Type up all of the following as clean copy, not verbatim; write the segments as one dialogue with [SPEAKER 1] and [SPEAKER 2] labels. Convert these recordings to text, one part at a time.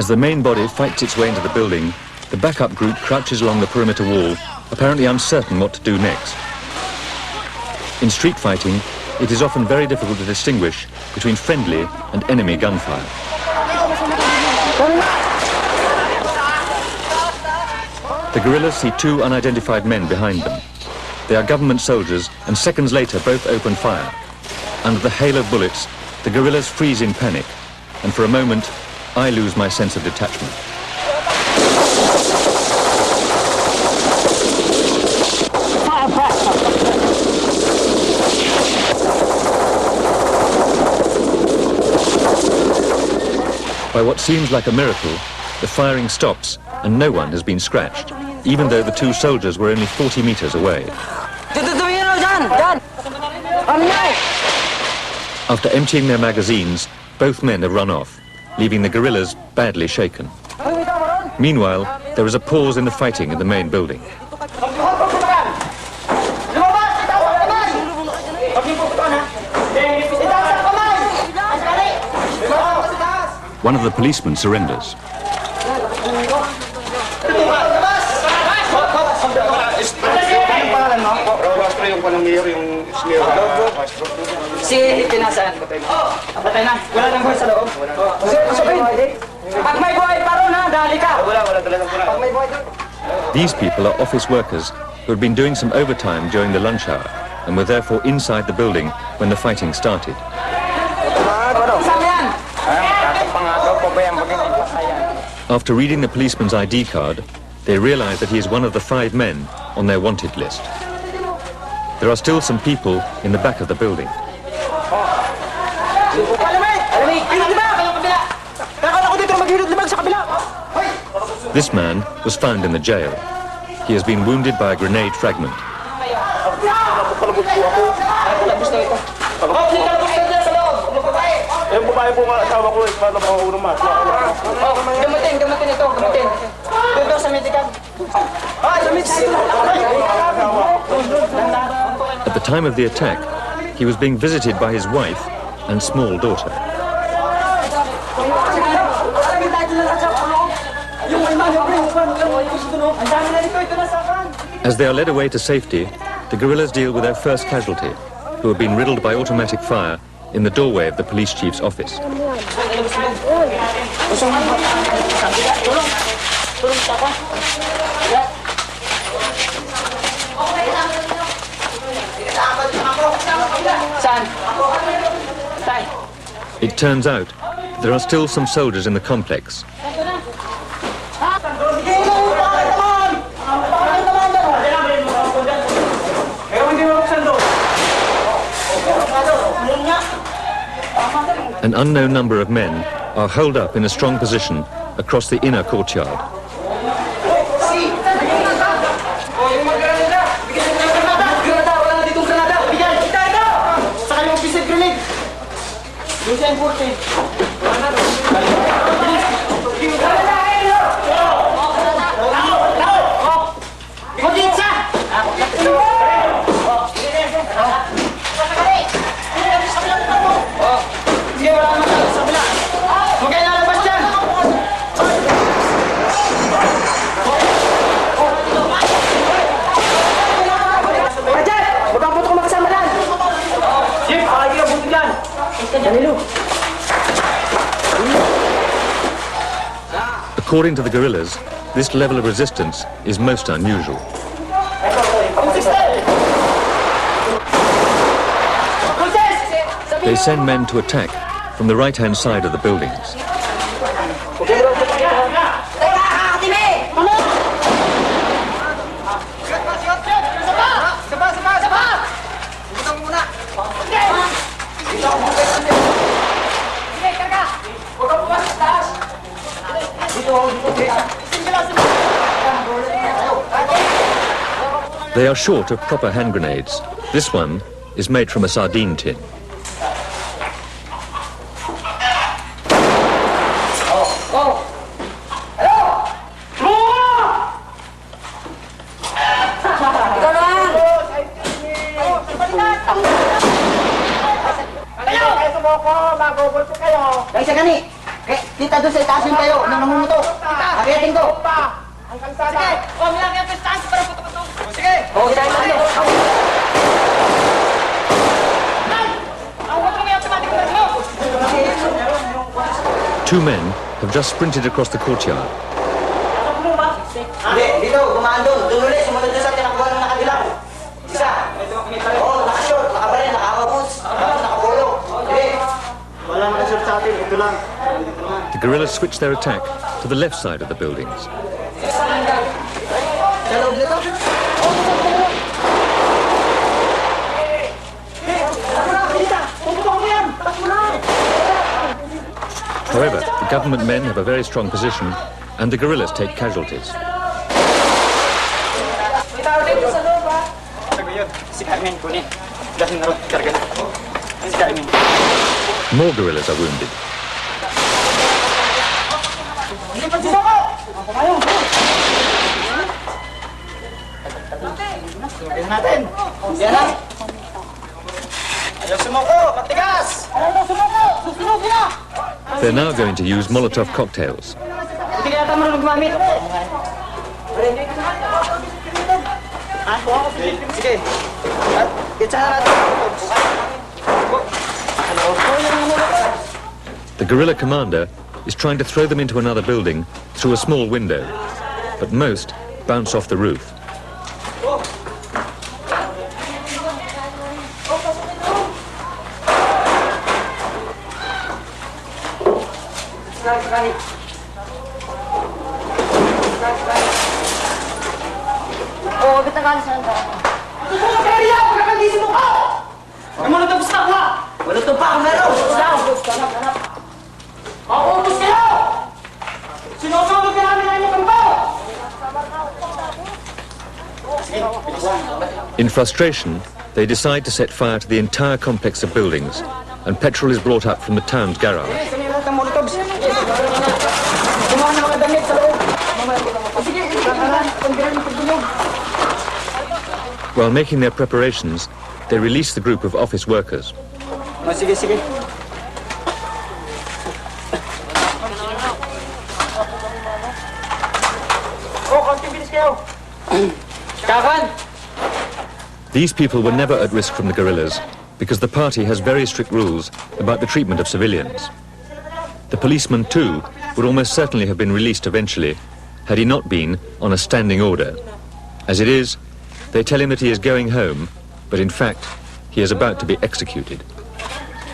[SPEAKER 1] As the main body fights its way into the building, the backup group crouches along the perimeter wall, apparently uncertain what to do next. In street fighting, it is often very difficult to distinguish between friendly and enemy gunfire. The guerrillas see two unidentified men behind them. They are government soldiers, and seconds later both open fire. Under the hail of bullets, the guerrillas freeze in panic, and for a moment, I lose my sense of detachment. By what seems like a miracle, the firing stops and no one has been scratched, even though the two soldiers were only 40 meters away. After emptying their magazines, both men have run off, leaving the guerrillas badly shaken. Meanwhile, there is a pause in the fighting in the main building. One of the policemen surrenders. These people are office workers who had been doing some overtime during the lunch hour and were therefore inside the building when the fighting started. After reading the policeman's ID card, they realize that he is one of the 5 men on their wanted list. There are still some people in the back of the building. This man was found in the jail. He has been wounded by a grenade fragment. At the time of the attack, he was being visited by his wife and small daughter. As they are led away to safety, the guerrillas deal with their first casualty, who have been riddled by automatic fire in the doorway of the police chief's office. It turns out there are still some soldiers in the complex. An unknown number of men are holed up in a strong position across the inner courtyard. According to the guerrillas, this level of resistance is most unusual. They send men to attack from the right-hand side of the buildings. They are short of proper hand grenades. This one is made from a sardine tin.
[SPEAKER 2] Kita doon sa itaas yung kayo, nang namumuto. Akitin ko.
[SPEAKER 3] Ang kalsada. Sige. O, milaki ang taas para puto-puto.
[SPEAKER 2] Sige. O, isa tayo.
[SPEAKER 3] Ang huwag may automatic na mo.
[SPEAKER 1] Two men have just sprinted across the courtyard.
[SPEAKER 2] Hindi, dito, gumaan doon. Doon ulit, sumunod doon sa tinakbuhan ng nakadilaw. Isa. Oo, nakashort, nakabaril, nakakaboots, nakapolo. Hindi. Wala nakashort sa atin, ito lang.
[SPEAKER 1] The guerrillas switch their attack to the left side of the buildings.
[SPEAKER 2] Sa loob nito.
[SPEAKER 1] However, the government men have a very strong position and the guerrillas take casualties. More guerrillas are wounded.
[SPEAKER 2] Natin. Yan lang. Ayaw sumuko, matigas. Ayaw sumuko, susunod na.
[SPEAKER 1] They're now going to use Molotov cocktails.
[SPEAKER 2] Hindi kaya tayo marunong gumamit. Sige. Itsahan natin.
[SPEAKER 1] The guerrilla commander is trying to throw them into another building through a small window, but most bounce off the roof.
[SPEAKER 3] O, bitagan sa nanda.
[SPEAKER 2] Susunod ka rin ako, nakandisi mo ka! Ang mga tapos na ka! Wala ito pa, ang meron! Maubos kayo! Sinusunod ka namin ang inyong kampo!
[SPEAKER 1] In frustration, they decide to set fire to the entire complex of buildings, and petrol is brought up from the town's garage.
[SPEAKER 2] Sige, lahat ng molotovs. Gumawa ng mga damit sa loob. Sige, pagbilang.
[SPEAKER 1] While making their preparations, they release the group of office workers.
[SPEAKER 2] Sige, sige. Oh, konti bilis kayo. Kakan!
[SPEAKER 1] These people were never at risk from the guerrillas because the party has very strict rules about the treatment of civilians. The policeman, too, would almost certainly have been released eventually had he not been on a standing order. As it is, they tell him that he is going home, but in fact, he is about to be executed.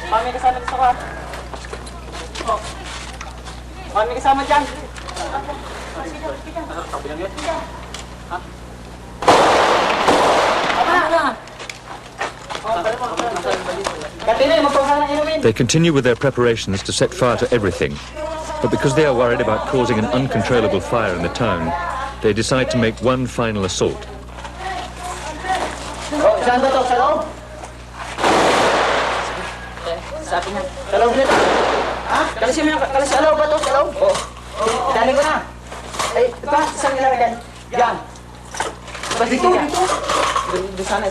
[SPEAKER 3] Kami kasama sa kwan. Kami kasama dyan.
[SPEAKER 1] They continue with their preparations to set fire to everything, but because they are worried about causing an uncontrollable fire in the town, they decide to make one final assault.
[SPEAKER 2] Saan ba ito? Sa loob? Sabi niya. Sa loob nito. Ha? Kalisin mo yung sa loob ba ito? Sa loob? Oo. Dali ko na. Ay, ito. Saan nilagay dyan? Yan. Dito. Dito sana.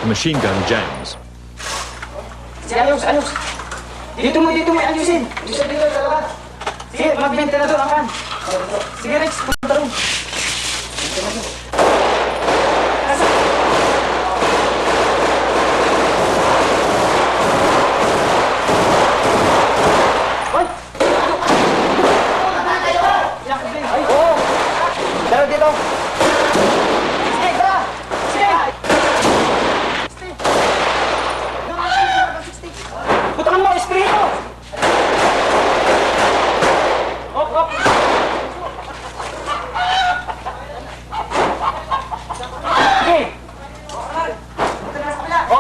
[SPEAKER 1] The machine gun jams.
[SPEAKER 2] Sige, ayos. Dito mo, ayusin. Dito sa labas. Sige, magbenta na doon, angkan. Sige, Rex, punta rin. Dalaw dito. Sige, tara. Sige. Putangan mo, espiritu.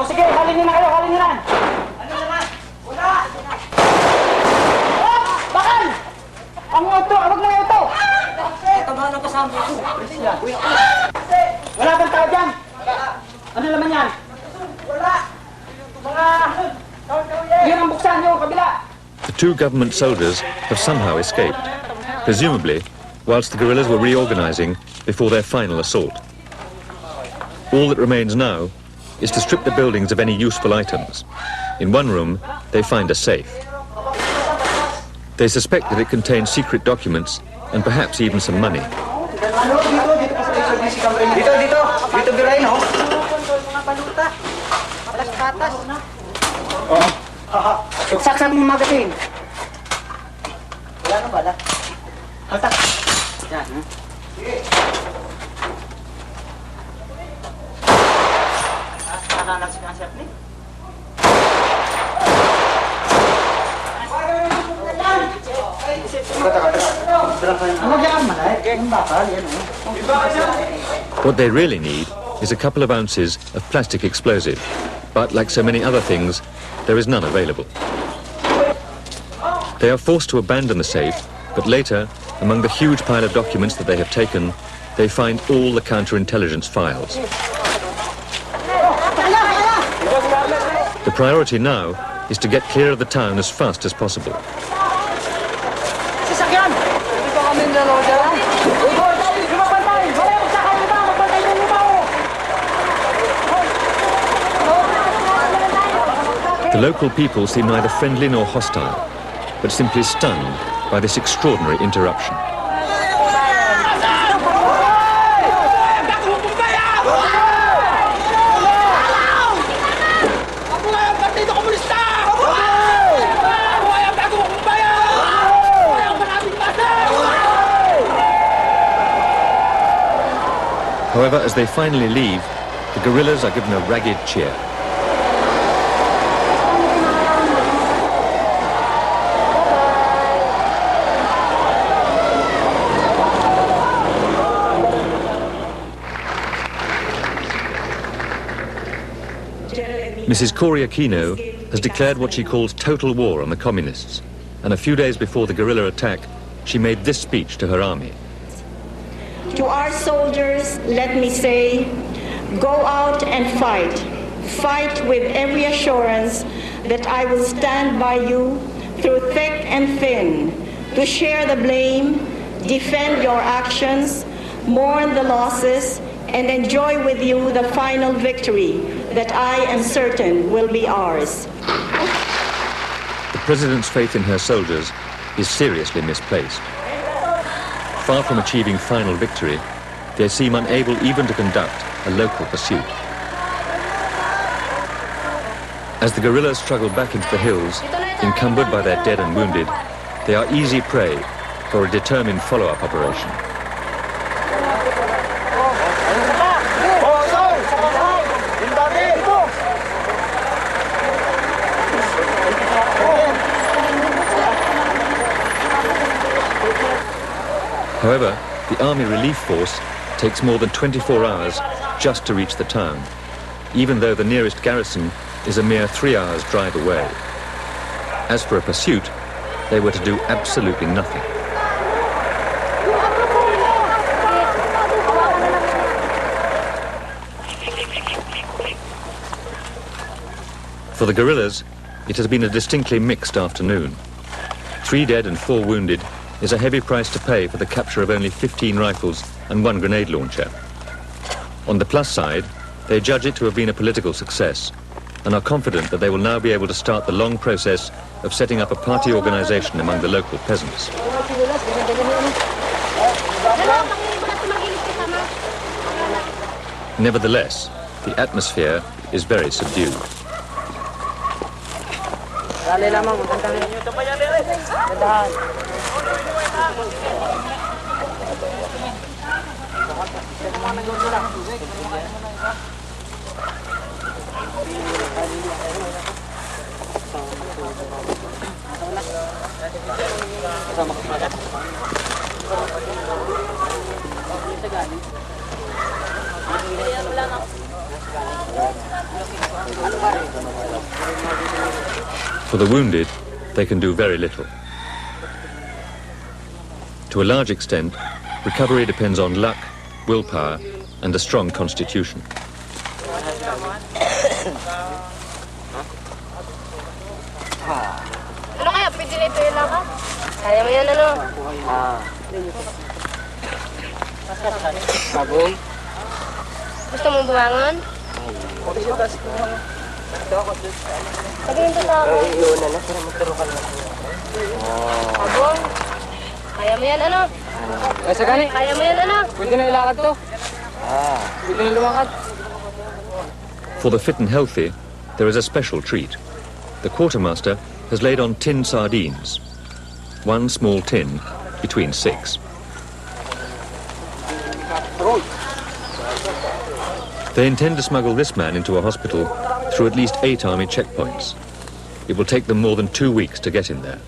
[SPEAKER 2] Sige, halin nyo na kayo, halin nyo na. Ano naman? Wala! Bakal! Ang auto, wag mo yung auto! Ito ba na kasama ko? Wala bang tao dyan? Ano naman yan? Wala! Mga... Yun ang buksan nyo, kabila!
[SPEAKER 1] The two government soldiers have somehow escaped, presumably whilst the guerrillas were reorganizing before their final assault. All that remains now is to strip the buildings of any useful items. In one room, they find a safe. They suspect that it contains secret documents and perhaps even some money.
[SPEAKER 2] Dito, Guerilla, no? Saksak mo magazine. Wala na bala. Haltak. Yan. Nakanak si Chef ni.
[SPEAKER 1] What they really need is a couple of ounces of plastic explosive, but like so many other things, there is none available. They are forced to abandon the safe, but later, among the huge pile of documents that they have taken, they find all the counterintelligence files. The priority now is to get clear of the town as fast as possible. The local people seem neither friendly nor hostile, but simply stunned by this extraordinary interruption. However, as they finally leave, the guerrillas are given a ragged cheer. Mrs. Cory Aquino has declared what she calls total war on the communists, and a few days before the guerrilla attack, she made this speech to her army.
[SPEAKER 4] To our soldiers, let me say, go out and fight. Fight with every assurance that I will stand by you through thick and thin, to share the blame, defend your actions, mourn the losses, and enjoy with you the final victory that I am certain will be ours.
[SPEAKER 1] The President's faith in her soldiers is seriously misplaced. Far from achieving final victory, they seem unable even to conduct a local pursuit. As the guerrillas struggle back into the hills, encumbered by their dead and wounded, they are easy prey for a determined follow-up operation. However, the Army Relief Force takes more than 24 hours just to reach the town, even though the nearest garrison is a mere 3 hours' drive away. As for a pursuit, they were to do absolutely nothing. For the guerrillas, it has been a distinctly mixed afternoon. 3 dead and 4 wounded is a heavy price to pay for the capture of only 15 rifles and 1 grenade launcher. On the plus side, they judge it to have been a political success and are confident that they will now be able to start the long process of setting up a party organization among the local peasants. Nevertheless, the atmosphere is very subdued. For the wounded, they can do very little. To a large extent, recovery depends on luck, willpower, and a strong constitution.
[SPEAKER 3] Ano kaya? Pwede na ito yun lang ha? Kaya mo yan ano? Gusto mong bumangon? Sabihin ko tao.
[SPEAKER 2] Iuna na, sila magturo ka lang.
[SPEAKER 3] Abong. Kaya mo yan, ano?
[SPEAKER 2] Ay, sagani.
[SPEAKER 3] Kaya mo yan, ano?
[SPEAKER 2] Pwede na ilakad to. Pwede na lumakad.
[SPEAKER 1] For the fit and healthy, there is a special treat. The quartermaster has laid on tin sardines, one small tin between 6. They intend to smuggle this man into a hospital through at least 8 army checkpoints. It will take them more than 2 weeks to get in there.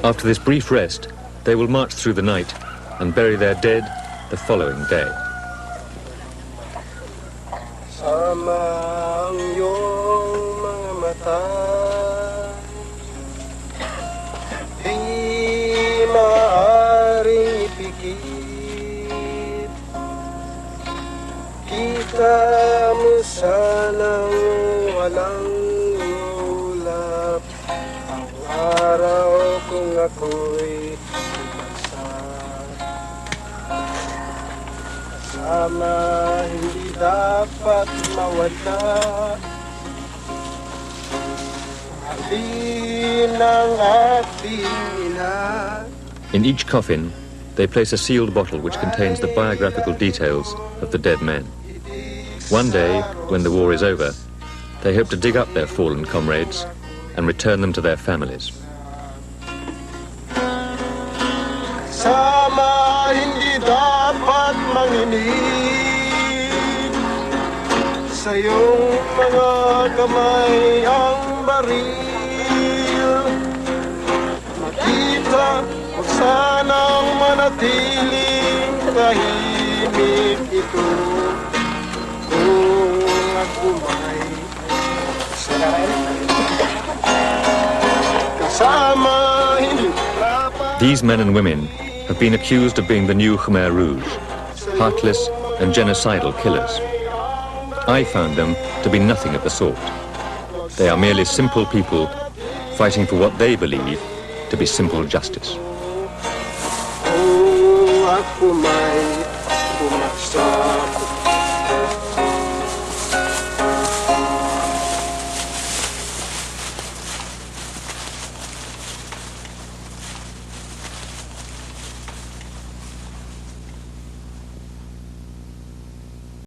[SPEAKER 1] After this brief rest, they will march through the night and bury their dead the following day.
[SPEAKER 5] Sama ang iyong mga mata, di maaaring ipikit. Kita mo sanang walang ulap ang araw kung ako'y sama, hindi dapat mawala. Halin ng ating ina.
[SPEAKER 1] In each coffin, they place a sealed bottle which contains the biographical details of the dead men. One day, when the war is over, they hope to dig up their fallen comrades and return them to their families.
[SPEAKER 5] Sama, hindi dapat manginig sa iyong mga kamay ang baril. Makita, huwag sanang manatiling tahimik ito kung ako may kasama, hindi dapat.
[SPEAKER 1] These men and women have been accused of being the new Khmer Rouge, heartless and genocidal killers. I found them to be nothing of the sort. They are merely simple people fighting for what they believe to be simple justice.
[SPEAKER 5] Kung ako may